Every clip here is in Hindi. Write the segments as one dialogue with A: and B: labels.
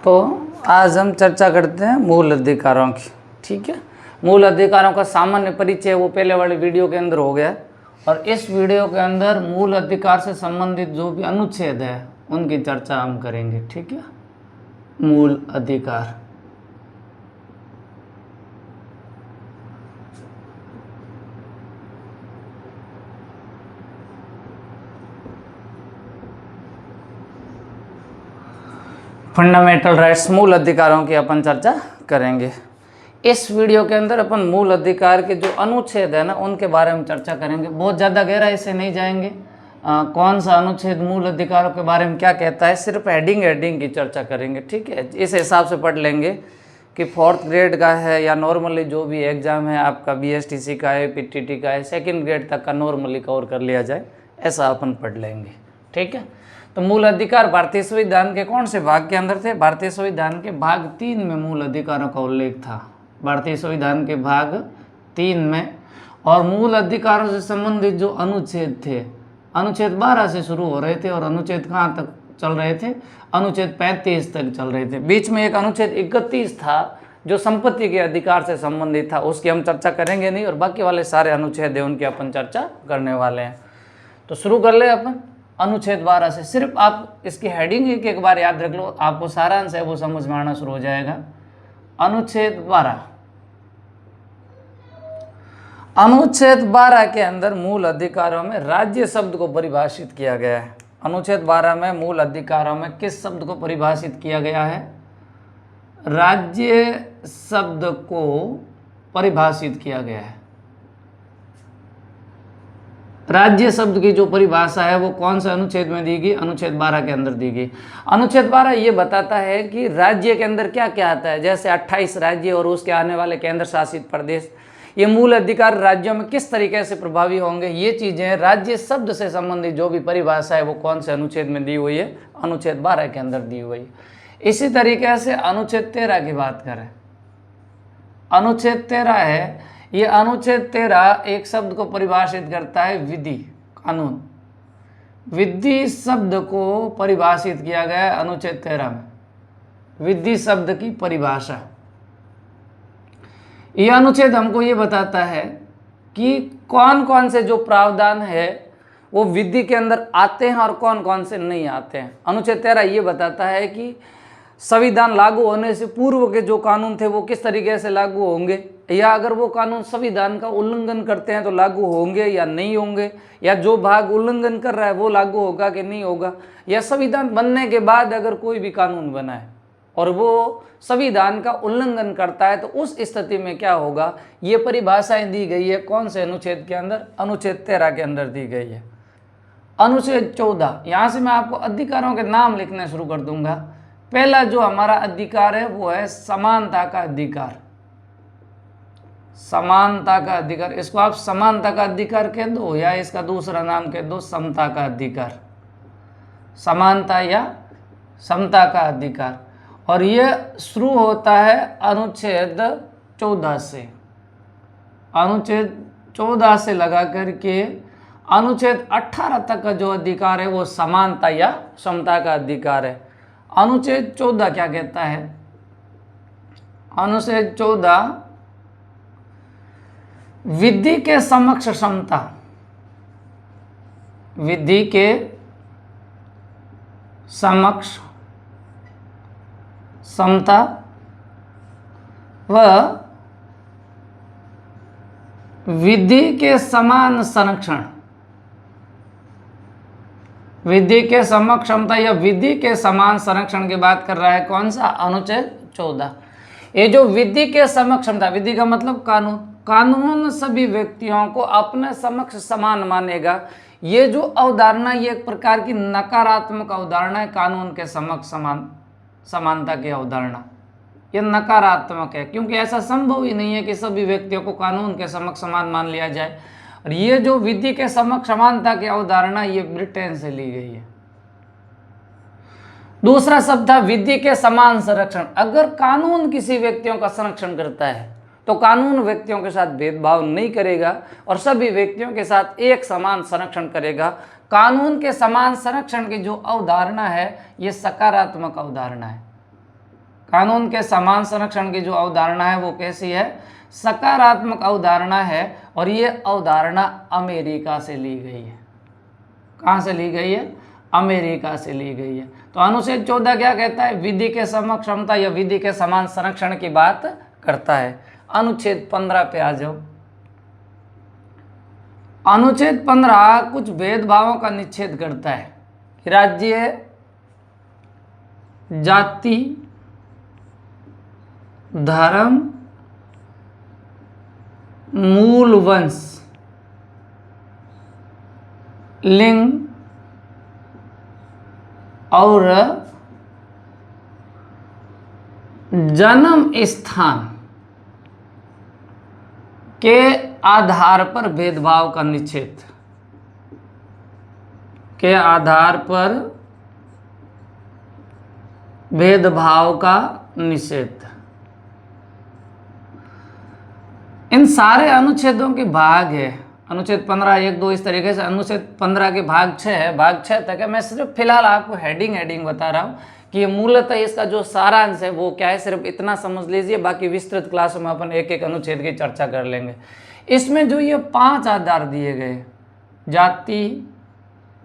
A: तो आज हम चर्चा करते हैं मूल अधिकारों की। ठीक है, मूल अधिकारों का सामान्य परिचय वो पहले वाले वीडियो के अंदर हो गया, और इस वीडियो के अंदर मूल अधिकार से संबंधित जो भी अनुच्छेद है उनकी चर्चा हम करेंगे। ठीक है, मूल अधिकार। फंडामेंटल राइट्स, मूल अधिकारों की अपन चर्चा करेंगे। इस वीडियो के अंदर अपन मूल अधिकार के जो अनुच्छेद है ना उनके बारे में चर्चा करेंगे। बहुत ज़्यादा गहराई से नहीं जाएंगे। कौन सा अनुच्छेद मूल अधिकारों के बारे में क्या कहता है, सिर्फ हेडिंग की चर्चा करेंगे। ठीक है, इस हिसाब से पढ़ लेंगे कि 4th ग्रेड का है या नॉर्मली जो भी एग्ज़ाम है आपका BSTC का है, PTT का है, 2nd ग्रेड तक का नॉर्मली कवर कर लिया जाए, ऐसा अपन पढ़ लेंगे। ठीक है, तो मूल अधिकार भारतीय संविधान के कौन से भाग के अंदर थे? भारतीय संविधान के भाग 3 में मूल अधिकारों का उल्लेख था। भारतीय संविधान के भाग 3 में। और मूल अधिकारों से संबंधित जो अनुच्छेद थे, अनुच्छेद 12 से शुरू हो रहे थे और अनुच्छेद कहाँ तक चल रहे थे? अनुच्छेद 35 तक चल रहे थे। बीच में एक अनुच्छेद 31 था जो संपत्ति के अधिकार से संबंधित था, उसकी हम चर्चा करेंगे नहीं, और बाकी वाले सारे अनुच्छेद हैं उनकी अपन चर्चा करने वाले हैं। तो शुरू कर ले अपन अनुच्छेद 12 से। सिर्फ आप इसकी हेडिंग एक बार याद रख लो, आपको सारांश है वो समझ में आना शुरू हो जाएगा। अनुच्छेद 12, अनुच्छेद 12 के अंदर मूल अधिकारों में राज्य शब्द को परिभाषित किया गया है। अनुच्छेद 12 में मूल अधिकारों में किस शब्द को परिभाषित किया गया है? राज्य शब्द को परिभाषित किया गया है। राज्य शब्द की जो परिभाषा है वो कौन सा अनुच्छेद में दी गई? अनुच्छेद 12 के अंदर दी गई। अनुच्छेद 12 ये बताता है कि राज्य के अंदर क्या क्या आता है, जैसे 28 राज्य और उसके आने वाले केंद्र शासित प्रदेश, ये मूल अधिकार राज्यों में किस तरीके से प्रभावी होंगे, ये चीजें राज्य शब्द से संबंधित जो भी परिभाषा है वो कौन से अनुच्छेद में दी हुई है? अनुच्छेद 12 के अंदर दी हुई है। इसी तरीके से अनुच्छेद 13 की बात करें, अनुच्छेद 13 है, ये अनुच्छेद 13 एक शब्द को परिभाषित करता है, विधि, कानून। विधि शब्द को परिभाषित किया गया है अनुच्छेद 13 में, विधि शब्द की परिभाषा। यह अनुच्छेद हमको ये बताता है कि कौन कौन से जो प्रावधान है वो विधि के अंदर आते हैं और कौन कौन से नहीं आते हैं। अनुच्छेद 13 ये बताता है कि संविधान लागू होने से पूर्व के जो कानून थे वो किस तरीके से लागू होंगे, या अगर वो कानून संविधान का उल्लंघन करते हैं तो लागू होंगे या नहीं होंगे, या जो भाग उल्लंघन कर रहा है वो लागू होगा कि नहीं होगा, या संविधान बनने के बाद अगर कोई भी कानून बना है और वो संविधान का उल्लंघन करता है तो उस स्थिति में क्या होगा, ये परिभाषाएं दी गई है कौन से अनुच्छेद के अंदर? अनुच्छेद 13 के अंदर दी गई है। अनुच्छेद 14, यहाँ से मैं आपको अधिकारों के नाम लिखने शुरू कर दूंगा। पहला जो हमारा अधिकार है वो है समानता का अधिकार। समानता का अधिकार, इसको आप समानता का अधिकार कह दो या इसका दूसरा नाम कह दो समता का अधिकार, समानता या समता का अधिकार। और यह शुरू होता है अनुच्छेद 14 से, अनुच्छेद 14 से लगा करके अनुच्छेद 18 तक का जो अधिकार है वो समानता या समता का अधिकार है। अनुच्छेद 14 क्या कहता है? अनुच्छेद 14 विधि के समक्ष समता, विधि के समक्ष समता व विधि के समान संरक्षण, विधि के समक्ष समता या विधि के समान संरक्षण की बात कर रहा है कौन सा? अनुच्छेद 14। ये जो विधि के समक्ष समता, विधि का मतलब कानून, कानून सभी व्यक्तियों को अपने समक्ष समान मानेगा। ये जो अवधारणा, ये एक प्रकार की नकारात्मक अवधारणा है, कानून के समक्ष समानता की अवधारणा, ये नकारात्मक है, क्योंकि ऐसा संभव ही नहीं है कि सभी व्यक्तियों को कानून के समक्ष समान मान लिया जाए। और ये जो विधि के समक्ष समानता की अवधारणा ये ब्रिटेन से ली गई है। दूसरा शब्द था विधि के समान संरक्षण। अगर कानून किसी व्यक्तियों का संरक्षण करता है तो कानून व्यक्तियों के साथ भेदभाव नहीं करेगा और सभी व्यक्तियों के साथ एक समान संरक्षण करेगा। कानून के समान संरक्षण की जो अवधारणा है ये सकारात्मक अवधारणा है। कानून के समान संरक्षण की जो अवधारणा है वो कैसी है, सकारात्मक अवधारणा है, और ये अवधारणा अमेरिका से ली गई है। कहाँ से ली गई है, अमेरिका से ली गई है। तो अनुच्छेद 14 क्या कहता है, विधि के समक्षमता या विधि के समान संरक्षण की बात करता है। अनुच्छेद 15 पे आ जाओ। अनुच्छेद 15 कुछ भेदभावों का निषेध करता है। राज्य, जाति, धर्म, मूल वंश, लिंग और जन्म स्थान के आधार पर भेदभाव का निषेध, के आधार पर भेदभाव का निषेध। इन सारे अनुच्छेदों के भाग है। अनुच्छेद 15 1 2 इस तरीके से अनुच्छेद 15 के भाग 6 है। भाग 6 तक है। मैं सिर्फ फिलहाल आपको हेडिंग बता रहा हूँ कि ये मूलतः इसका जो सारांश है वो क्या है, सिर्फ इतना समझ लीजिए। बाकी विस्तृत क्लास में अपन एक एक अनुच्छेद की चर्चा कर लेंगे। इसमें जो ये 5 आधार दिए गए, जाति,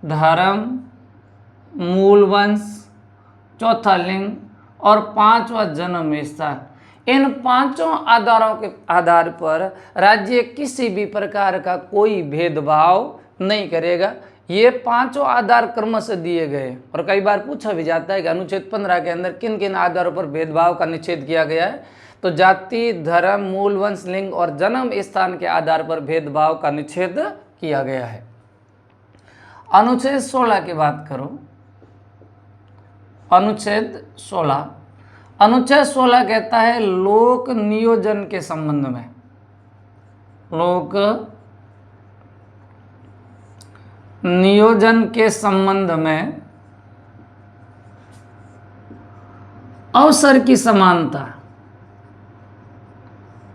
A: धर्म, मूल वंश, चौथा लिंग और 5वां जन्म स्थान, इन 5 आधारों के आधार पर राज्य किसी भी प्रकार का कोई भेदभाव नहीं करेगा। ये 5 आधार क्रम से दिए गए, और कई बार पूछा भी जाता है कि अनुच्छेद 15 के अंदर किन किन आधारों पर भेदभाव का निषेध किया गया है। तो जाति, धर्म, मूल वंश, लिंग और जन्म स्थान के आधार पर भेदभाव का निषेध किया गया है। अनुच्छेद 16 की बात करो। अनुच्छेद 16, अनुच्छेद 16 कहता है लोक नियोजन के संबंध में, लोक नियोजन के संबंध में अवसर की समानता,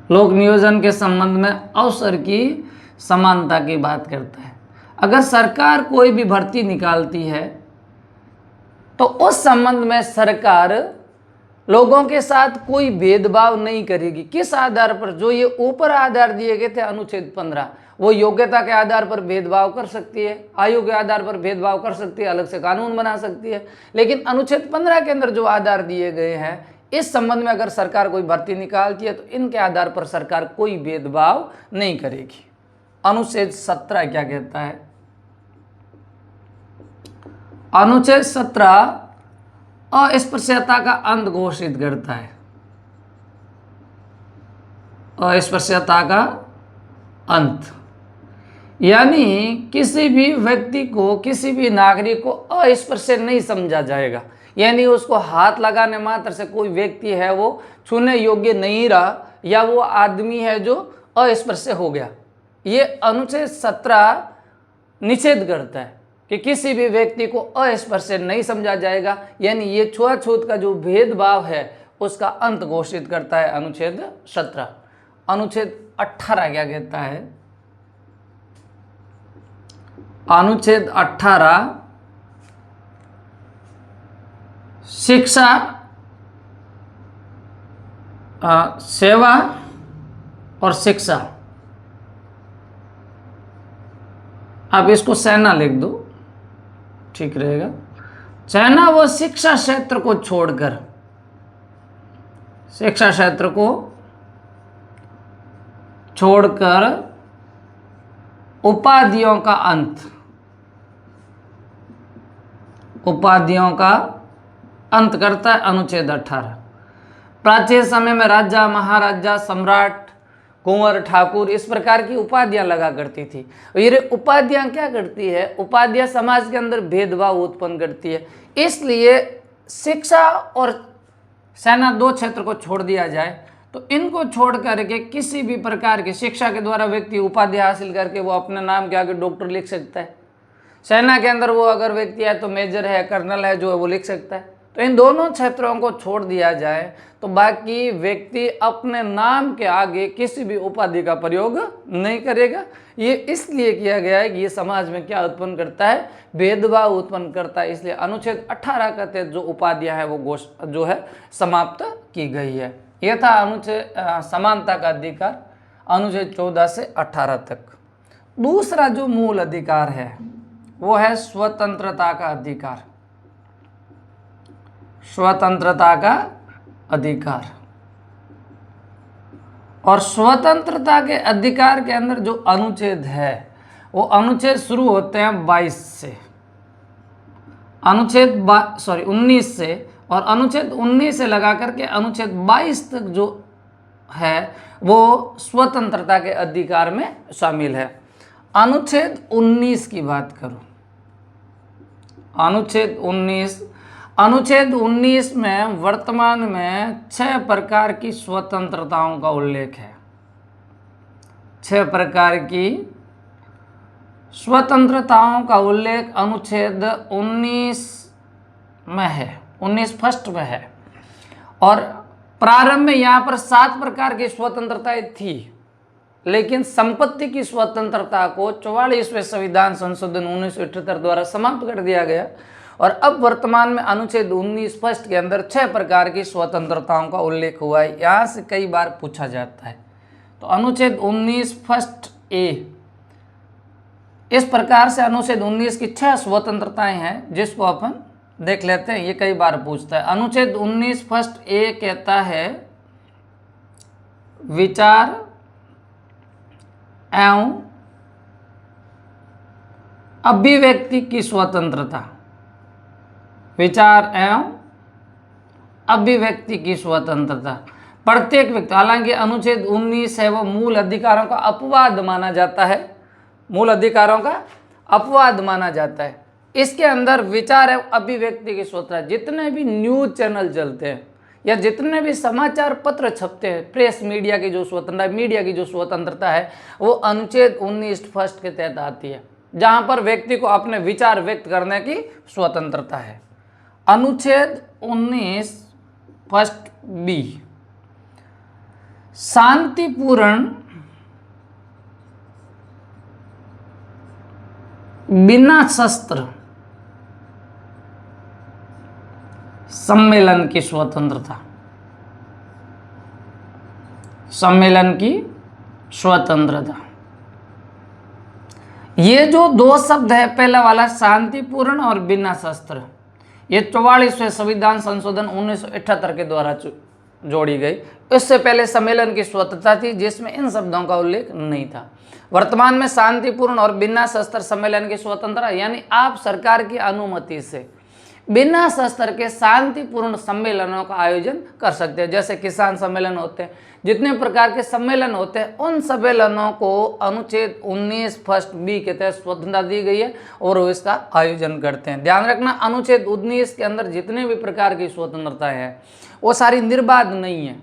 A: लोक नियोजन के संबंध में अवसर की समानता की बात करता है। अगर सरकार कोई भी भर्ती निकालती है तो उस संबंध में सरकार लोगों के साथ कोई भेदभाव नहीं करेगी। किस आधार पर, जो ये ऊपर आधार दिए गए थे अनुच्छेद 15, वो योग्यता के आधार पर भेदभाव कर सकती है, आयु के आधार पर भेदभाव कर सकती है, अलग से कानून बना सकती है। लेकिन अनुच्छेद 15 के अंदर जो आधार दिए गए हैं, इस संबंध में अगर सरकार कोई भर्ती निकालती है तो इनके आधार पर सरकार कोई भेदभाव नहीं करेगी। अनुच्छेद 17 क्या कहता है, अनुच्छेद 17 अस्पृश्यता का अंत घोषित करता है। अस्पृश्यता का अंत, यानी किसी भी व्यक्ति को, किसी भी नागरिक को अस्पृश्य नहीं समझा जाएगा। यानी उसको हाथ लगाने मात्र से कोई व्यक्ति है वो छूने योग्य नहीं रहा, या वो आदमी है जो अस्पृश्य हो गया। ये अनुच्छेद 17 निषेध करता है कि किसी भी व्यक्ति को अस्पृश्य नहीं समझा जाएगा। यानी ये छुआछूत का जो भेदभाव है उसका अंत घोषित करता है अनुच्छेद 17। अनुच्छेद 18 क्या कहता है, अनुच्छेद 18 शिक्षा, सेवा और शिक्षा, आप इसको सेना लिख दो, ठीक रहेगा। सेना वो शिक्षा क्षेत्र को छोड़कर, शिक्षा क्षेत्र को छोड़कर उपाधियों का अंत, उपाधियों का अंत करता है अनुच्छेद 18। प्राचीन समय में राजा, महाराजा, सम्राट, कुंवर, ठाकुर इस प्रकार की उपाधियां लगा करती थी। ये उपाधियां क्या करती है, उपाधियां समाज के अंदर भेदभाव उत्पन्न करती है। इसलिए शिक्षा और सेना 2 क्षेत्र को छोड़ दिया जाए, तो इनको छोड़ करके किसी भी प्रकार की शिक्षा के द्वारा व्यक्ति उपाधि हासिल करके वो अपने नाम के आगे डॉक्टर लिख सकता है। सेना के अंदर वो अगर व्यक्ति है तो मेजर है, कर्नल है, जो है वो लिख सकता है। तो इन दोनों क्षेत्रों को छोड़ दिया जाए तो बाकी व्यक्ति अपने नाम के आगे किसी भी उपाधि का प्रयोग नहीं करेगा। ये इसलिए किया गया है कि ये समाज में क्या उत्पन्न करता है, भेदभाव उत्पन्न करता है। इसलिए अनुच्छेद 18 के तहत जो उपाधियां हैं वो जो है समाप्त की गई है। यह था अनुच्छेद समानता का अधिकार अनुच्छेद 14 से 18 तक। दूसरा जो मूल अधिकार है वो है स्वतंत्रता का अधिकार। स्वतंत्रता का अधिकार, और स्वतंत्रता के अधिकार के अंदर जो अनुच्छेद है वो अनुच्छेद शुरू होते हैं 22 से, अनुच्छेद 19 से, और अनुच्छेद 19 से लगा करके अनुच्छेद 22 तक जो है वो स्वतंत्रता के अधिकार में शामिल है। अनुच्छेद 19 की बात करूं, अनुच्छेद 19 में वर्तमान में 6 प्रकार की स्वतंत्रताओं का उल्लेख है। 6 प्रकार की स्वतंत्रताओं का उल्लेख अनुच्छेद 19 में है, 19 फर्स्ट में है। और प्रारंभ में यहाँ पर 7 प्रकार की स्वतंत्रताएं थी, लेकिन संपत्ति की स्वतंत्रता को 44वें संविधान संशोधन 1978 द्वारा समाप्त कर दिया गया, और अब वर्तमान में अनुच्छेद 19 फर्स्ट के अंदर 6 प्रकार की स्वतंत्रताओं का उल्लेख हुआ है। यहाँ से कई बार पूछा जाता है। तो अनुच्छेद 19 फर्स्ट ए, इस प्रकार से अनुच्छेद 19 की 6 स्वतंत्रताएं हैं जिसको अपन देख लेते हैं। ये कई बार पूछता है। अनुच्छेद 19 फर्स्ट ए कहता है विचार एवं अभिव्यक्ति की स्वतंत्रता, विचार एवं अभिव्यक्ति की स्वतंत्रता। प्रत्येक व्यक्ति, हालांकि अनुच्छेद 19 है वो मूल अधिकारों का अपवाद माना जाता है, मूल अधिकारों का अपवाद माना जाता है। इसके अंदर विचार एवं अभिव्यक्ति की स्वतंत्रता, जितने भी न्यूज चैनल चलते हैं या जितने भी समाचार पत्र छपते हैं, प्रेस मीडिया की जो स्वतंत्रता, मीडिया की जो स्वतंत्रता है वो अनुच्छेद 19 फर्स्ट के तहत आती है, जहां पर व्यक्ति को अपने विचार व्यक्त करने की स्वतंत्रता है। अनुच्छेद 19 फर्स्ट बी, शांतिपूर्ण बिना शस्त्र सम्मेलन की स्वतंत्रता, सम्मेलन की स्वतंत्रता। ये जो 2 शब्द है, पहला वाला शांतिपूर्ण और बिना शस्त्र, ये 44वें संविधान संशोधन 1978 के द्वारा जोड़ी गई। इससे पहले सम्मेलन की स्वतंत्रता थी जिसमें इन शब्दों का उल्लेख नहीं था। वर्तमान में शांतिपूर्ण और बिना शस्त्र सम्मेलन की स्वतंत्रता, यानी आप सरकार की अनुमति से बिना शस्त्र के शांतिपूर्ण सम्मेलनों का आयोजन कर सकते हैं। जैसे किसान सम्मेलन होते हैं, जितने प्रकार के सम्मेलन होते हैं, उन सम्मेलनों को अनुच्छेद 19 फर्स्ट बी के तहत स्वतंत्रता दी गई है और वो इसका आयोजन करते हैं। ध्यान रखना, अनुच्छेद 19 के अंदर जितने भी प्रकार की स्वतंत्रताएं हैं वो सारी निर्बाध नहीं है।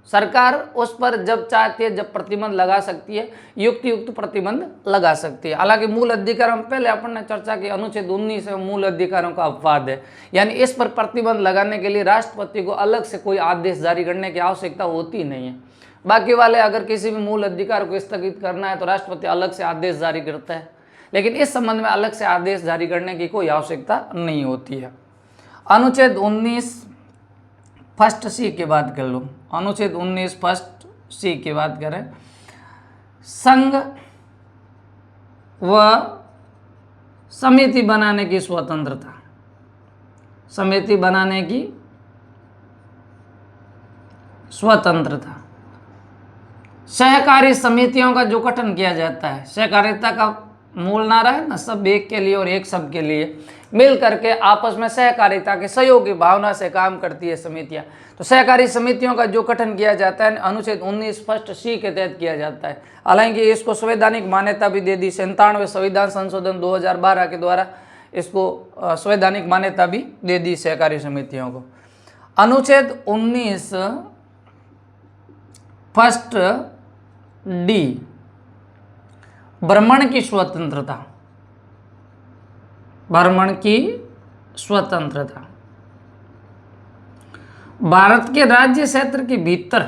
A: सरकार उस पर जब चाहती है, जब प्रतिबंध लगा सकती है, युक्त प्रतिबंध लगा सकती है। हालांकि मूल अधिकारों में पहले अपन ने चर्चा की, अनुच्छेद 19 में मूल अधिकारों का अपवाद है, यानी इस पर प्रतिबंध लगाने के लिए राष्ट्रपति को अलग से कोई आदेश जारी करने की आवश्यकता होती नहीं है। बाकी वाले अगर किसी भी मूल अधिकार को स्थगित करना है तो राष्ट्रपति अलग से आदेश जारी करता है, लेकिन इस संबंध में अलग से आदेश जारी करने की कोई आवश्यकता नहीं होती है। अनुच्छेद 19 फर्स्ट सी की बात कर लो। अनुच्छेद 19 फर्स्ट सी की बात करें, संघ व समिति बनाने की स्वतंत्रता, समिति बनाने की स्वतंत्रता। सहकारी समितियों का जो गठन किया जाता है, सहकारिता का मूल नारा है ना, सब एक के लिए और एक सब के लिए, मिल करके आपस में सहकारिता के सहयोग की भावना से काम करती है समितियां। तो सहकारी समितियों का जो गठन किया जाता है अनुच्छेद 19 फर्स्ट सी के तहत किया जाता है। हालांकि इसको संवैधानिक मान्यता भी दे दी, 97वें संविधान संशोधन 2012 के द्वारा इसको संवैधानिक मान्यता भी दे दी सहकारी समितियों को। अनुच्छेद 19 फर्स्ट डी, भ्रमण की स्वतंत्रता, भ्रमण की स्वतंत्रता। भारत के राज्य क्षेत्र के भीतर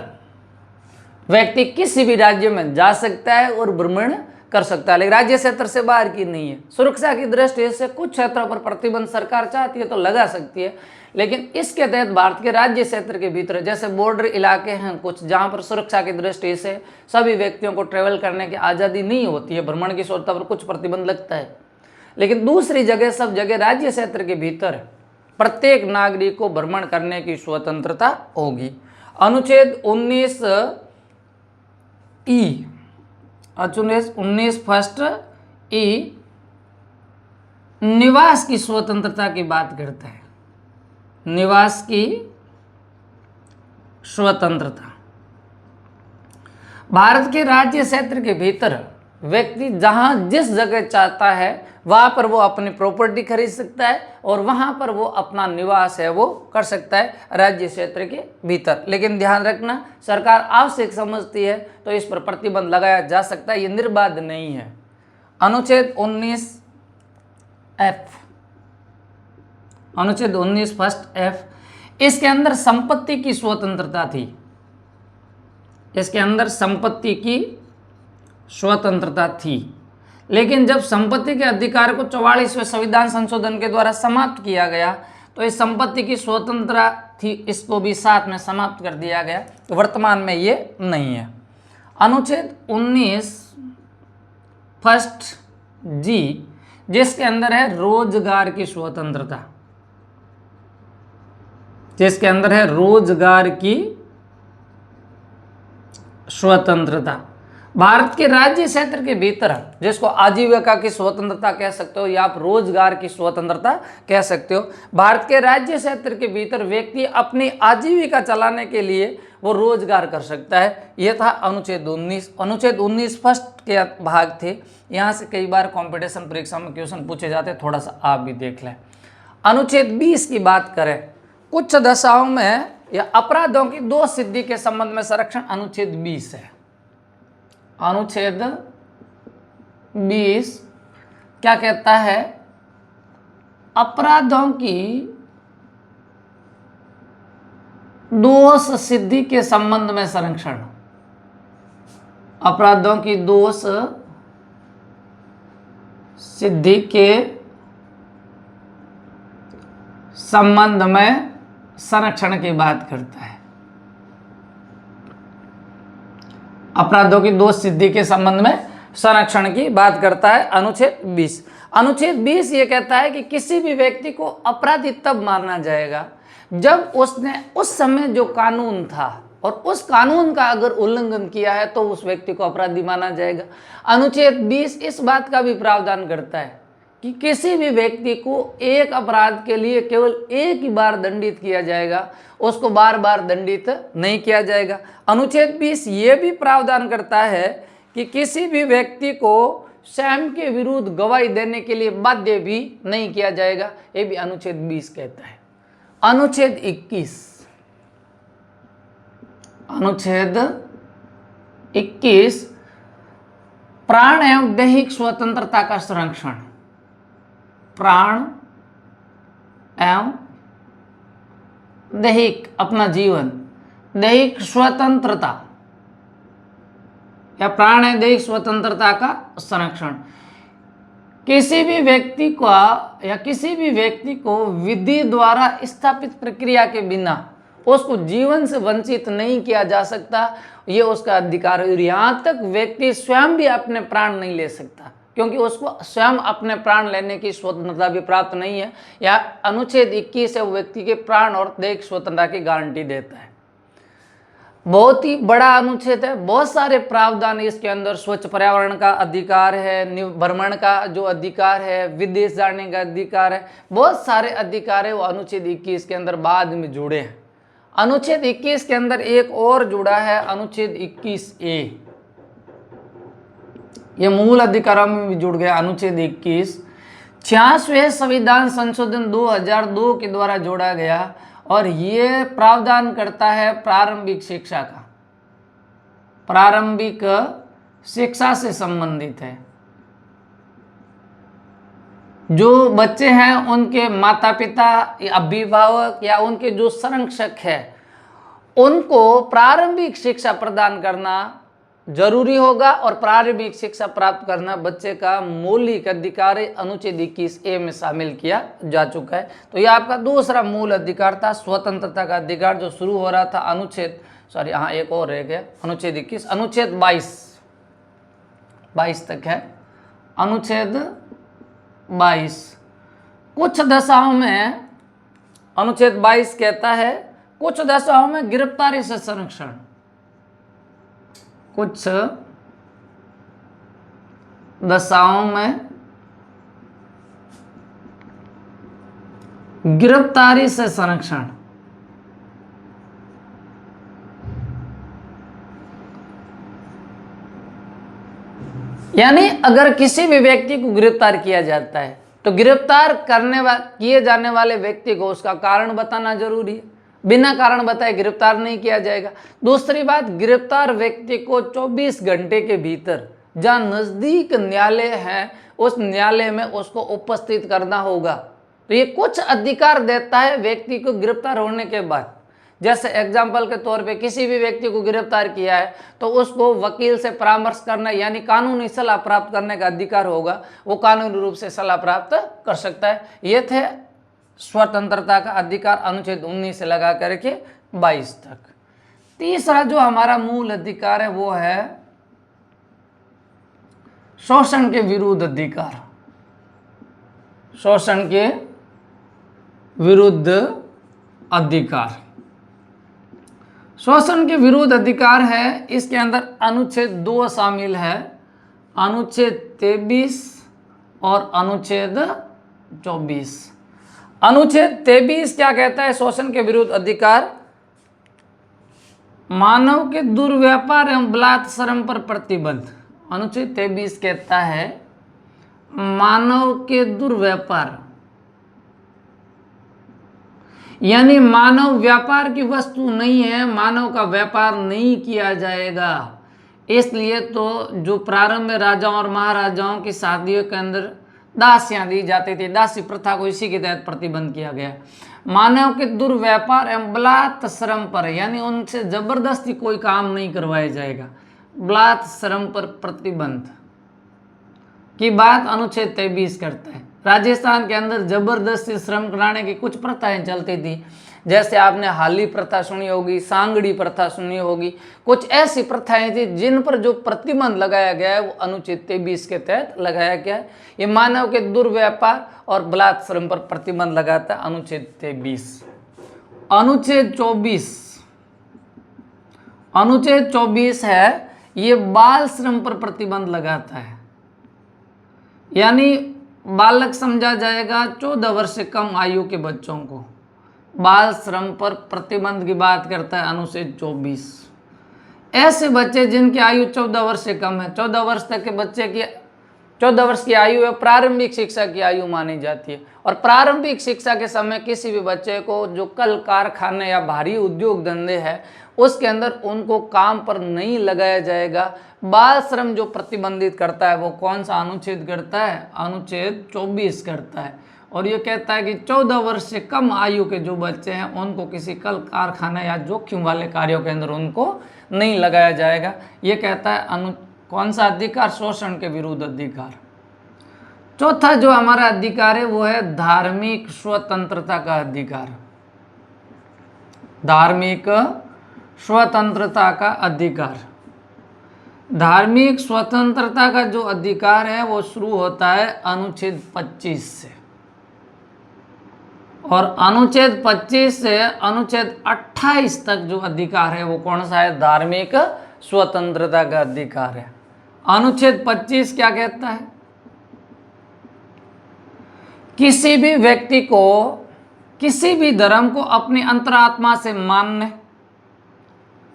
A: व्यक्ति किसी भी राज्य में जा सकता है और भ्रमण कर सकता है, लेकिन राज्य क्षेत्र से बाहर की नहीं है। सुरक्षा की दृष्टि से कुछ क्षेत्रों पर प्रतिबंध सरकार चाहती है तो लगा सकती है, लेकिन इसके तहत भारत के राज्य क्षेत्र के भीतर जैसे बॉर्डर इलाके हैं कुछ, जहां पर सुरक्षा की दृष्टि से सभी व्यक्तियों को ट्रेवल करने की आज़ादी नहीं होती है, भ्रमण की स्वतंत्रता पर कुछ प्रतिबंध लगता है। लेकिन दूसरी जगह सब जगह राज्य क्षेत्र के भीतर प्रत्येक नागरिक को भ्रमण करने की स्वतंत्रता होगी। अनुच्छेद 19 ई, अनुच्छेद 19 फर्स्ट ई निवास की स्वतंत्रता की बात करता है। निवास की स्वतंत्रता, भारत के राज्य क्षेत्र के भीतर व्यक्ति जहां जिस जगह चाहता है वहां पर वो अपनी प्रॉपर्टी खरीद सकता है और वहां पर वो अपना निवास है वो कर सकता है राज्य क्षेत्र के भीतर। लेकिन ध्यान रखना, सरकार आवश्यक समझती है तो इस पर प्रतिबंध लगाया जा सकता है, ये निर्बाध नहीं है। अनुच्छेद 19 एफ, अनुच्छेद 19 फर्स्ट एफ, इसके अंदर संपत्ति की स्वतंत्रता थी। इसके अंदर संपत्ति की स्वतंत्रता थी, लेकिन जब संपत्ति के अधिकार को 44वें संविधान संशोधन के द्वारा समाप्त किया गया तो इस संपत्ति की स्वतंत्रता थी, इसको भी साथ में समाप्त कर दिया गया, तो वर्तमान में ये नहीं है। अनुच्छेद 19 फर्स्ट जी, जिसके अंदर है रोजगार की स्वतंत्रता, जिसके अंदर है रोजगार की स्वतंत्रता। भारत के राज्य क्षेत्र के भीतर, जिसको आजीविका की स्वतंत्रता कह सकते हो या आप रोजगार की स्वतंत्रता कह सकते हो, भारत के राज्य क्षेत्र के भीतर व्यक्ति अपनी आजीविका चलाने के लिए वो रोजगार कर सकता है। यह था अनुच्छेद 19। अनुच्छेद 19 फर्स्ट के भाग थे, यहाँ से कई बार कंपटीशन परीक्षा में क्वेश्चन पूछे जाते हैं, थोड़ा सा आप भी देख लें। अनुच्छेद 20 की बात करें, कुछ दशाओं में या अपराधों की दो सिद्धि के संबंध में संरक्षण अनुच्छेद 20 है। अनुच्छेद 20 क्या कहता है? अपराधों की दोष सिद्धि के संबंध में संरक्षण, अपराधों की दोष सिद्धि के संबंध में संरक्षण की बात करता है। अपराधों की दोष सिद्धि के संबंध में संरक्षण की बात करता है अनुच्छेद 20। अनुच्छेद 20 ये कहता है कि किसी भी व्यक्ति को अपराधी तब माना जाएगा जब उसने उस समय जो कानून था और उस कानून का अगर उल्लंघन किया है तो उस व्यक्ति को अपराधी माना जाएगा। अनुच्छेद 20 इस बात का भी प्रावधान करता है कि किसी भी व्यक्ति को एक अपराध के लिए केवल एक ही बार दंडित किया जाएगा, उसको बार बार दंडित नहीं किया जाएगा। अनुच्छेद 20 ये भी प्रावधान करता है कि किसी भी व्यक्ति को स्वयं के विरुद्ध गवाही देने के लिए बाध्य भी नहीं किया जाएगा, ये भी अनुच्छेद 20 कहता है। अनुच्छेद 21, अनुच्छेद 21 प्राण एवं दैहिक स्वतंत्रता का संरक्षण, प्राण एवं दैहिक अपना जीवन, दैहिक स्वतंत्रता या प्राण एवं दैहिक स्वतंत्रता का संरक्षण। किसी भी व्यक्ति को या किसी भी व्यक्ति को विधि द्वारा स्थापित प्रक्रिया के बिना उसको जीवन से वंचित नहीं किया जा सकता, ये उसका अधिकार है। यहाँ तक व्यक्ति स्वयं भी अपने प्राण नहीं ले सकता, क्योंकि उसको स्वयं अपने प्राण लेने की स्वतंत्रता भी प्राप्त नहीं है। या अनुच्छेद 21 है वो व्यक्ति के प्राण और दैहिक स्वतंत्रता की गारंटी देता है। बहुत ही बड़ा अनुच्छेद है, बहुत सारे प्रावधान इसके अंदर, स्वच्छ पर्यावरण का अधिकार है, भ्रमण का जो अधिकार है, विदेश जाने का अधिकार है, बहुत सारे अधिकार है वो अनुच्छेद 21 के अंदर बाद में जुड़े हैं। अनुच्छेद 21 के अंदर एक और जुड़ा है अनुच्छेद 21A, ये मूल अधिकारों में भी जुड़ गया। अनुच्छेद 21 66वें संविधान संशोधन 2002 के द्वारा जोड़ा गया और ये प्रावधान करता है प्रारंभिक शिक्षा का, प्रारंभिक शिक्षा से संबंधित है। जो बच्चे हैं उनके माता पिता, अभिभावक या उनके जो संरक्षक है उनको प्रारंभिक शिक्षा प्रदान करना जरूरी होगा और प्रारंभिक शिक्षा प्राप्त करना बच्चे का मौलिक अधिकार अनुच्छेद 21A में शामिल किया जा चुका है। तो यह आपका दूसरा मूल अधिकार था, स्वतंत्रता का अधिकार, जो शुरू हो रहा था अनुच्छेद एक और रह गया, अनुच्छेद 21, अनुच्छेद 22 तक है। अनुच्छेद 22 कुछ दशाओं में, अनुच्छेद 22 कहता है कुछ दशाओं में गिरफ्तारी से संरक्षण, कुछ दशाओं में गिरफ्तारी से संरक्षण, यानी अगर किसी भी व्यक्ति को गिरफ्तार किया जाता है तो गिरफ्तार किए जाने वाले व्यक्ति को उसका कारण बताना जरूरी है। बिना कारण बताए गिरफ्तार नहीं किया जाएगा। दूसरी बात, गिरफ्तार व्यक्ति को 24 घंटे के भीतर जहां नजदीक न्यायालय है उस न्यायालय में उसको उपस्थित करना होगा। तो ये कुछ अधिकार देता है व्यक्ति को गिरफ्तार होने के बाद। जैसे एग्जाम्पल के तौर पे किसी भी व्यक्ति को गिरफ्तार किया है तो उसको वकील से परामर्श करना यानी कानूनी सलाह प्राप्त करने का अधिकार होगा, वो कानूनी रूप से सलाह प्राप्त कर सकता है। ये थे स्वतंत्रता का अधिकार अनुच्छेद 19 से लगा करके 22 तक। तीसरा जो हमारा मूल अधिकार है वो है शोषण के विरुद्ध अधिकार, शोषण के विरुद्ध अधिकार। शोषण के विरुद्ध अधिकार है, इसके अंदर अनुच्छेद 2 शामिल है, अनुच्छेद 23 और अनुच्छेद 24। अनुच्छेद 23 क्या कहता है? शोषण के विरुद्ध अधिकार, मानव के दुर्व्यापार एवं बलात्कार पर प्रतिबंध। अनुच्छेद 23 कहता है मानव के दुर्व्यापार, यानी मानव व्यापार की वस्तु नहीं है, मानव का व्यापार नहीं किया जाएगा। इसलिए तो जो प्रारंभ में राजाओं और महाराजाओं की शादियों के अंदर दासियां दी जाती थी, दासी प्रथा को इसी के तहत प्रतिबंध किया गया। मानव के दुर्व्यापार एवं बलात्कार पर, यानी उनसे जबरदस्ती कोई काम नहीं करवाया जाएगा, बलात्कार पर प्रतिबंध की बात अनुच्छेद 23 करता है। राजस्थान के अंदर जबरदस्ती श्रम कराने की कुछ प्रथाएं चलती थी, जैसे आपने हाली प्रथा सुनी होगी, सांगड़ी प्रथा सुनी होगी। कुछ ऐसी प्रथाएं थी जिन पर जो प्रतिबंध लगाया गया है वो अनुच्छेद 23 के तहत लगाया गया है। ये मानव के दुर्व्यापार और बलात्कार पर प्रतिबंध लगाता है अनुच्छेद 23। अनुच्छेद 24 है, ये बाल श्रम पर प्रतिबंध लगाता है, यानी बालक समझा जाएगा 14 वर्ष से कम आयु के बच्चों को बाल श्रम पर प्रतिबंध की बात करता है अनुच्छेद 24। ऐसे बच्चे जिनकी आयु 14 वर्ष से कम है, 14 वर्ष तक के बच्चे की 14 वर्ष की आयु है प्रारंभिक शिक्षा की आयु मानी जाती है। और प्रारंभिक शिक्षा के समय किसी भी बच्चे को जो कल कारखाने या भारी उद्योग धंधे हैं उसके अंदर उनको काम पर नहीं लगाया जाएगा। बाल श्रम जो प्रतिबंधित करता है वो कौन सा अनुच्छेद करता है? अनुच्छेद 24 करता है। और ये कहता है कि 14 वर्ष से कम आयु के जो बच्चे हैं उनको किसी कल कारखाना या जोखिम वाले कार्यों के अंदर उनको नहीं लगाया जाएगा। ये कहता है कौन सा अधिकार? शोषण के विरुद्ध अधिकार। चौथा जो हमारा अधिकार है वो है धार्मिक स्वतंत्रता का अधिकार। धार्मिक स्वतंत्रता का अधिकार। धार्मिक स्वतंत्रता का जो अधिकार है वो शुरू होता है अनुच्छेद 25 से, और अनुच्छेद 25 से अनुच्छेद 28 तक जो अधिकार है वो कौन सा है? धार्मिक स्वतंत्रता का अधिकार है। अनुच्छेद 25 क्या कहता है? किसी भी व्यक्ति को किसी भी धर्म को अपनी अंतरात्मा से मानने,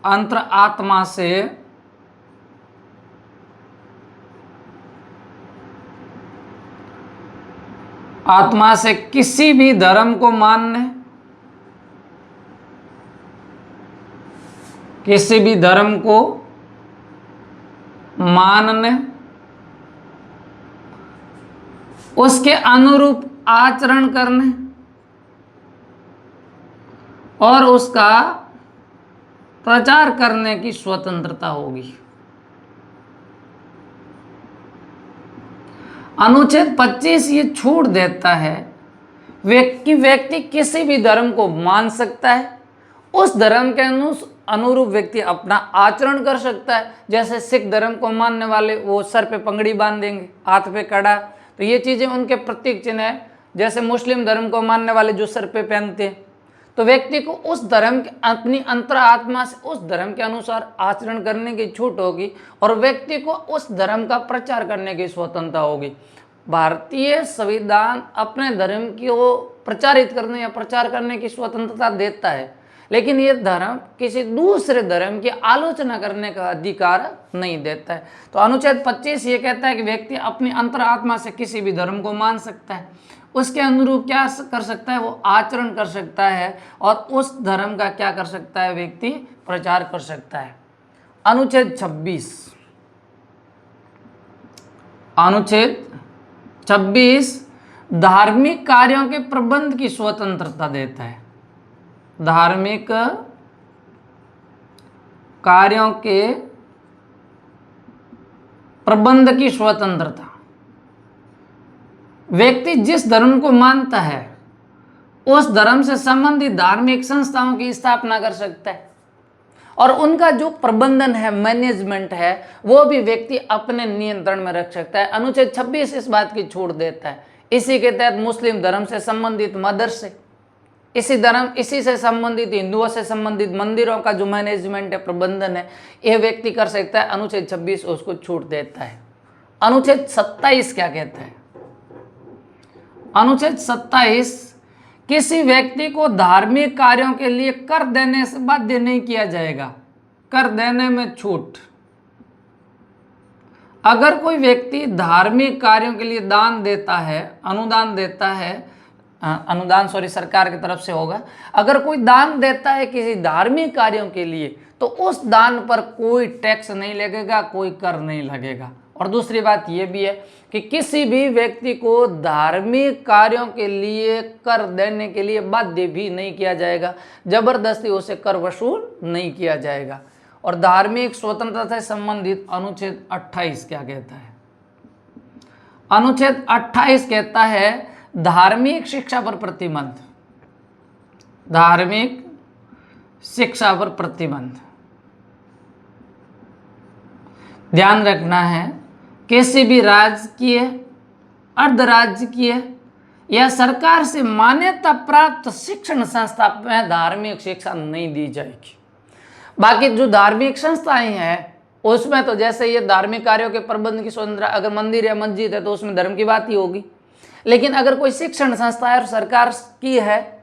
A: अंतरात्मा से आत्मा से किसी भी धर्म को मानने, किसी भी धर्म को मानने, उसके अनुरूप आचरण करने और उसका प्रचार करने की स्वतंत्रता होगी। अनुच्छेद 25 ये छूट देता है व्यक्ति किसी भी धर्म को मान सकता है, उस धर्म के अनुरूप व्यक्ति अपना आचरण कर सकता है। जैसे सिख धर्म को मानने वाले वो सर पे पगड़ी बांध देंगे, हाथ पे कड़ा, तो ये चीज़ें उनके प्रतीक चिन्ह है। जैसे मुस्लिम धर्म को मानने वाले जो सर पे पहनते हैं, तो व्यक्ति को उस धर्म के अपनी अंतरात्मा से उस धर्म के अनुसार आचरण करने की छूट होगी और व्यक्ति को उस धर्म का प्रचार करने की स्वतंत्रता होगी। भारतीय संविधान अपने धर्म को प्रचारित करने या प्रचार करने की स्वतंत्रता देता है, लेकिन ये धर्म किसी दूसरे धर्म की आलोचना करने का अधिकार नहीं देता है। तो अनुच्छेद 25 ये कहता है कि व्यक्ति अपनी अंतरात्मा से किसी भी धर्म को मान सकता है, उसके अनुरूप क्या कर सकता है, वो आचरण कर सकता है और उस धर्म का क्या कर सकता है, व्यक्ति प्रचार कर सकता है। अनुच्छेद 26 धार्मिक कार्यों के प्रबंध की स्वतंत्रता देता है। धार्मिक कार्यों के प्रबंध की स्वतंत्रता, व्यक्ति जिस धर्म को मानता है उस धर्म से संबंधित धार्मिक संस्थाओं की स्थापना कर सकता है और उनका जो प्रबंधन है, मैनेजमेंट है, वो भी व्यक्ति अपने नियंत्रण में रख सकता है। अनुच्छेद 26 इस बात की छूट देता है। इसी के तहत मुस्लिम धर्म से संबंधित मदरसे, इसी से संबंधित हिंदुओं से संबंधित मंदिरों का जो मैनेजमेंट है, प्रबंधन है, यह व्यक्ति कर सकता है। अनुच्छेद 26 उसको छूट देता है। अनुच्छेद 27 क्या कहता है? अनुच्छेद 27 किसी व्यक्ति को धार्मिक कार्यों के लिए कर देने से बाध्य नहीं किया जाएगा। कर देने में छूट। अगर कोई व्यक्ति धार्मिक कार्यों के लिए दान देता है, अनुदान देता है, अनुदान सरकार की तरफ से होगा, अगर कोई दान देता है किसी धार्मिक कार्यों के लिए, तो उस दान पर कोई टैक्स नहीं लगेगा, कोई कर नहीं लगेगा। और दूसरी बात यह भी है कि किसी भी व्यक्ति को धार्मिक कार्यों के लिए कर देने के लिए बाध्य भी नहीं किया जाएगा, जबरदस्ती उसे कर वसूल नहीं किया जाएगा। और धार्मिक स्वतंत्रता से संबंधित अनुच्छेद 28 क्या कहता है? अनुच्छेद 28 कहता है धार्मिक शिक्षा पर प्रतिबंध। धार्मिक शिक्षा पर प्रतिबंध। ध्यान रखना है, किसी भी राजकीय, अर्धराजकीय या सरकार से मान्यता प्राप्त शिक्षण संस्था में धार्मिक शिक्षा नहीं दी जाएगी। बाकी जो धार्मिक संस्थाएं हैं उसमें तो जैसे ये धार्मिक कार्यों के प्रबंध की स्वतंत्रता, अगर मंदिर या मस्जिद है तो उसमें धर्म की बात ही होगी। लेकिन अगर कोई शिक्षण संस्था है और सरकार की है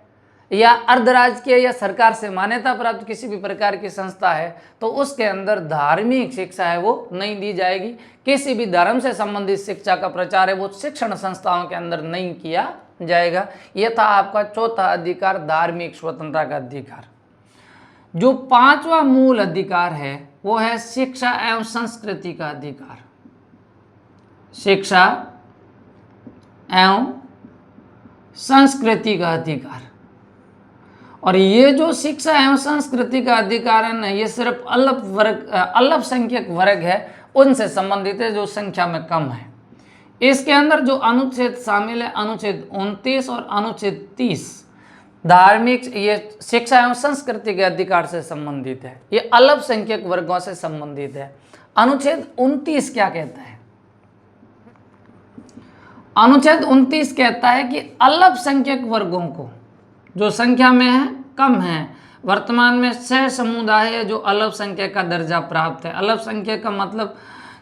A: या अर्धराजकीय या सरकार से मान्यता प्राप्त किसी भी प्रकार की संस्था है, तो उसके अंदर धार्मिक शिक्षा है वो नहीं दी जाएगी। किसी भी धर्म से संबंधित शिक्षा का प्रचार है वो शिक्षण संस्थाओं के अंदर नहीं किया जाएगा। यह था आपका चौथा अधिकार, धार्मिक स्वतंत्रता का अधिकार। जो पांचवा मूल अधिकार है वो है शिक्षा एवं संस्कृति का अधिकार। शिक्षा एवं संस्कृति का अधिकार। और ये जो शिक्षा एवं संस्कृति का अधिकार है ना, ये सिर्फ अल्पसंख्यक वर्ग है उनसे संबंधित है जो संख्या में कम है। इसके अंदर जो अनुच्छेद शामिल है, अनुच्छेद 29 और अनुच्छेद 30 धार्मिक, ये शिक्षा एवं संस्कृति के अधिकार से संबंधित है, ये अल्पसंख्यक वर्गों से संबंधित है। अनुच्छेद 29 क्या कहता है? अनुच्छेद 29 कहता है कि अल्पसंख्यक वर्गों को, जो संख्या में है, कम है, वर्तमान में 6 समुदाय है जो अल्पसंख्यक का दर्जा प्राप्त है। अल्पसंख्यक का मतलब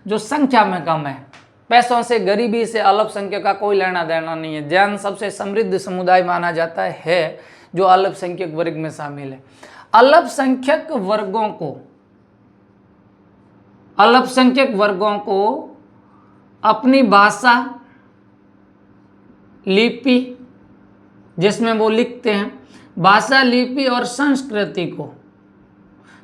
A: जो संख्या में कम है, पैसों से, गरीबी से अल्पसंख्यक का कोई लेना देना नहीं है। जैन सबसे समृद्ध समुदाय माना जाता है जो अल्पसंख्यक वर्ग में शामिल है। अल्पसंख्यक वर्गों को अपनी भाषा, लिपि जिसमें वो लिखते हैं, भाषा, लिपि और संस्कृति को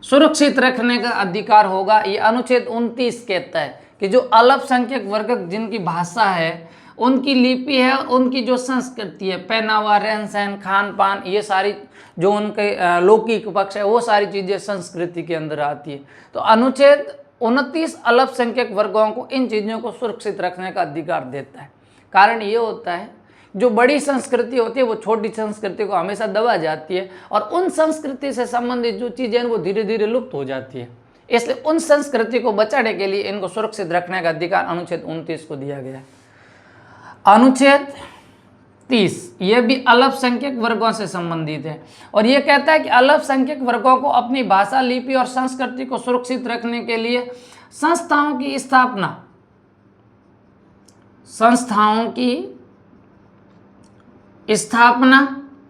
A: सुरक्षित रखने का अधिकार होगा। ये अनुच्छेद 29 कहता है कि जो अल्पसंख्यक वर्ग जिनकी भाषा है, उनकी लिपि है, उनकी जो संस्कृति है, पहनावा, रहन सहन, खान पान, ये सारी जो उनके लौकिक पक्ष है, वो सारी चीज़ें संस्कृति के अंदर आती है। तो अनुच्छेद 29 अल्पसंख्यक वर्गों को इन चीज़ों को सुरक्षित रखने का अधिकार देता है। कारण ये होता है जो बड़ी संस्कृति होती है वो छोटी संस्कृति को हमेशा दबा जाती है और उन संस्कृति से संबंधित जो चीज़ें हैं वो धीरे धीरे लुप्त हो जाती है। इसलिए उन संस्कृति को बचाने के लिए इनको सुरक्षित रखने का अधिकार अनुच्छेद 29 को दिया गया है। अनुच्छेद 30 ये भी अल्पसंख्यक वर्गों से संबंधित है और ये कहता है कि अल्पसंख्यक वर्गों को अपनी भाषा, लिपि और संस्कृति को सुरक्षित रखने के लिए संस्थाओं की स्थापना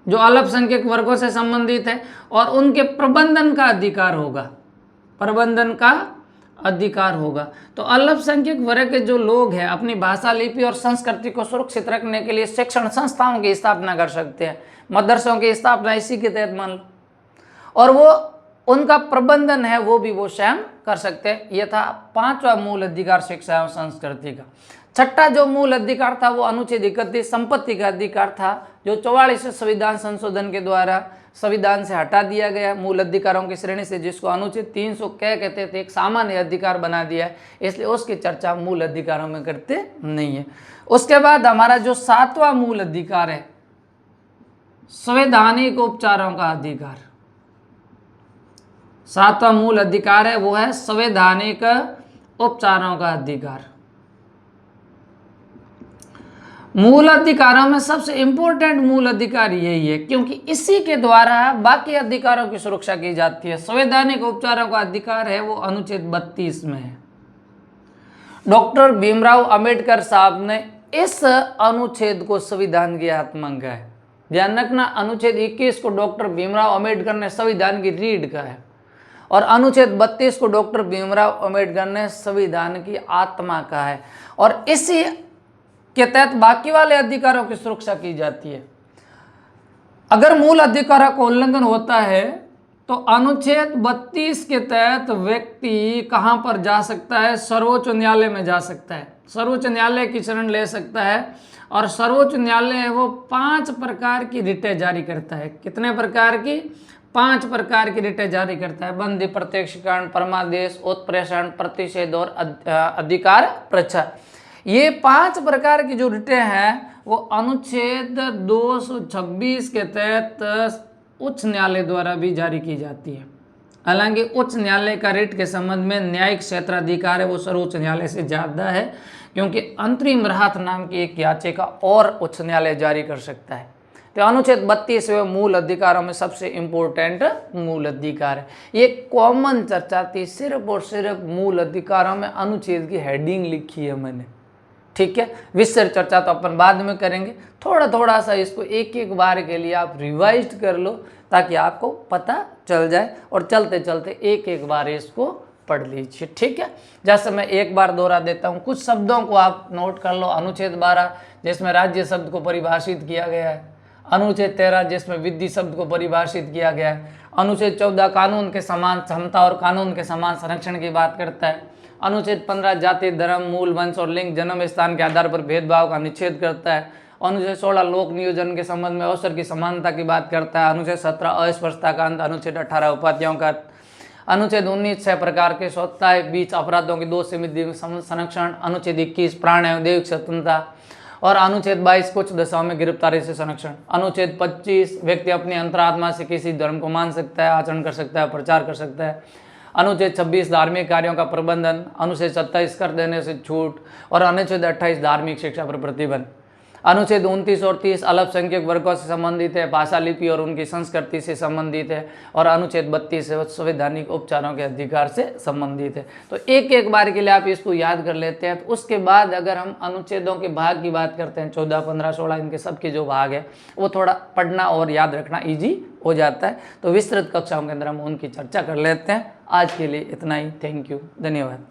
A: जो अल्पसंख्यक वर्गों से संबंधित है और उनके प्रबंधन का अधिकार होगा। तो अल्पसंख्यक वर्ग के जो लोग हैं अपनी भाषा, लिपि और संस्कृति को सुरक्षित रखने के लिए शिक्षण संस्थाओं की स्थापना कर सकते हैं। मदरसों की स्थापना इसी के तहत मान लो, और वो उनका प्रबंधन है वो भी वो स्वयं कर सकते हैं। यह था 5वां मूल अधिकार शिक्षा एवं संस्कृति का। 6ठा जो मूल अधिकार था वो अनुच्छेद 31 संपत्ति का अधिकार था, जो 44वें संविधान संशोधन के द्वारा संविधान से हटा दिया गया मूल अधिकारों की श्रेणी से, जिसको अनुच्छेद 300 कहते थे, एक सामान्य अधिकार बना दिया है, इसलिए उसकी चर्चा मूल अधिकारों में करते नहीं है। उसके बाद हमारा जो 7वां मूल अधिकार है संवैधानिक उपचारों का अधिकार। 7वां मूल अधिकार है वो है संवैधानिक उपचारों का अधिकार। मूल अधिकारों में सबसे इंपॉर्टेंट मूल अधिकार यही है, क्योंकि इसी के द्वारा बाकी अधिकारों की सुरक्षा की जाती है। संवैधानिक उपचारों का अधिकार है वो अनुच्छेद 32 में है। डॉक्टर भीमराव अंबेडकर साहब ने इस अनुच्छेद को संविधान की आत्मा कहा है। ध्यान रखना, अनुच्छेद 21 को डॉक्टर भीमराव अंबेडकर ने संविधान की रीढ़ कहा है और अनुच्छेद 32 को डॉक्टर भीमराव अंबेडकर ने संविधान की आत्मा कहा है, और इसी के तहत बाकी वाले अधिकारों की सुरक्षा की जाती है। अगर मूल अधिकारों का उल्लंघन होता है तो अनुच्छेद 32 के तहत व्यक्ति कहां पर जा सकता है? सर्वोच्च न्यायालय में जा सकता है, सर्वोच्च न्यायालय की शरण ले सकता है। और सर्वोच्च न्यायालय है वो 5 प्रकार की रिटें जारी करता है। कितने प्रकार की? 5 प्रकार की रिटें जारी करता है। बंदी, प्रत्यक्षीकरण, परमादेश, उत्प्रेषण, प्रतिषेध और अधिकार परीक्षा। ये 5 प्रकार की जो रिटें हैं वो अनुच्छेद 226 के तहत उच्च न्यायालय द्वारा भी जारी की जाती है। हालांकि उच्च न्यायालय का रिट के संबंध में न्यायिक क्षेत्राधिकार है वो सर्वोच्च न्यायालय से ज़्यादा है, क्योंकि अंतरिम राहत नाम की एक याचिका और उच्च न्यायालय जारी कर सकता है। तो अनुच्छेद 32 मूल अधिकारों में सबसे इम्पोर्टेंट मूल अधिकार है। ये कॉमन चर्चा थी, सिर्फ और सिर्फ मूल अधिकारों में अनुच्छेद की हेडिंग लिखी है मैंने, ठीक है। विस्तृत चर्चा तो अपन बाद में करेंगे। थोड़ा थोड़ा सा इसको एक एक बार के लिए आप रिवाइज कर लो ताकि आपको पता चल जाए, और चलते चलते एक एक बार इसको पढ़ लीजिए, ठीक है। जैसे मैं एक बार दोहरा देता हूँ, कुछ शब्दों को आप नोट कर लो। अनुच्छेद 12 जिसमें राज्य शब्द को परिभाषित किया गया है। अनुच्छेद 13 जिसमें विधि शब्द को परिभाषित किया गया है। अनुच्छेद 14 कानून के समान क्षमता और कानून के समान संरक्षण की बात करता है। अनुच्छेद 15 जाति, धर्म, मूल, वंश और लिंग, जन्म स्थान के आधार पर भेदभाव का निषेध करता है। अनुच्छेद 16 लोक नियोजन के संबंध में अवसर की समानता की बात करता है। अनुच्छेद 17 अस्पृश्यता का अंत। अनुच्छेद 18 उपाधियों का। अनुच्छेद 19 6 प्रकार के स्वतः बीच अपराधों की 2 सीमित संरक्षण। अनुच्छेद 21 प्राण एवं दैविक स्वतंत्रता। और अनुच्छेद 22 कुछ दशाओं में गिरफ्तारी से संरक्षण। अनुच्छेद 25 व्यक्ति अपनी अंतरात्मा से किसी धर्म को मान सकता है, आचरण कर सकता है, प्रचार कर सकता है। अनुच्छेद 26 धार्मिक कार्यों का प्रबंधन। अनुच्छेद 27 कर देने से छूट। और अनुच्छेद 28 धार्मिक शिक्षा पर प्रतिबंध। अनुच्छेद 29 और 30 अल्पसंख्यक वर्गों से संबंधित है, भाषा, लिपि और उनकी संस्कृति से संबंधित है। और अनुच्छेद 32 संवैधानिक उपचारों के अधिकार से संबंधित है। तो एक एक बार के लिए आप इसको याद कर लेते हैं। तो उसके बाद अगर हम अनुच्छेदों के भाग की बात करते हैं, 14, 15, 16 इनके सबके जो भाग है वो थोड़ा पढ़ना और याद रखना ईजी हो जाता है। तो विस्तृत कक्षाओं के अंदर हम उनकी चर्चा कर लेते हैं। आज के लिए इतना ही। थैंक यू, धन्यवाद।